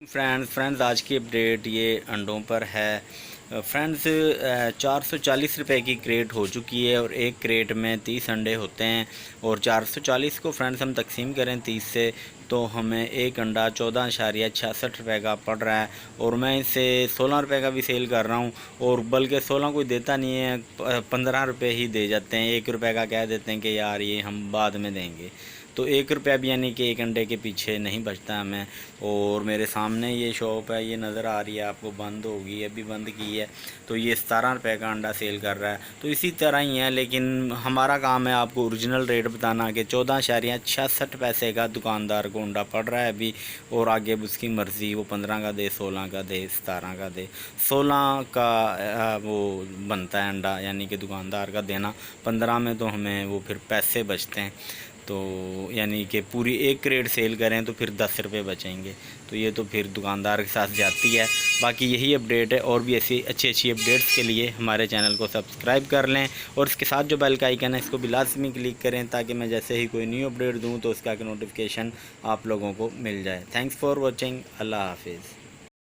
Friends आज की update ये अंडों पर है। फ्रेंड्स 440 रुपए की क्रेट हो चुकी है और एक क्रेट में 30 अंडे होते हैं और 440 को फ्रेंड्स हम तकसीम करें 30 से तो हमें एक अंडा 14.66 रुपये का पड़ रहा है और मैं इसे 16 रुपये का भी सेल कर रहा हूँ और बल्कि 16 कोई देता नहीं है, 15 रुपये ही दे जाते हैं। 1 रुपये का कह देते हैं कि यार ये हम बाद में देंगे, तो 1 रुपया भी यानी कि एक अंडे के पीछे नहीं बचता हमें। और मेरे सामने ये शॉप है, ये नज़र आ रही है आपको, बंद होगी, अभी बंद की है, तो ये 17 रुपये का अंडा सेल कर रहा है। तो इसी तरह ही है, लेकिन हमारा काम है आपको ओरिजिनल रेट बताना कि 14.66 पैसे का दुकानदार को अंडा पड़ रहा है अभी, और आगे उसकी मर्ज़ी, वो 15 का दे, 16 का दे, 17 का दे। 16 का वो बनता है अंडा, यानी कि दुकानदार का देना। 15 में तो हमें वो फिर पैसे बचते हैं, तो यानी कि पूरी एक क्रेट सेल करें तो फिर 10 रुपये बचेंगे, तो ये तो फिर दुकानदार के साथ जाती है। बाकी यही अपडेट है, और भी ऐसी अच्छी अपडेट्स के लिए हमारे चैनल को सब्सक्राइब कर लें और इसके साथ जो बेल का आइकन है इसको भी लाजमी क्लिक करें, ताकि मैं जैसे ही कोई न्यू अपडेट दूँ तो उसका नोटिफिकेशन आप लोगों को मिल जाए। Thanks for watching. अल्लाह हाफिज़।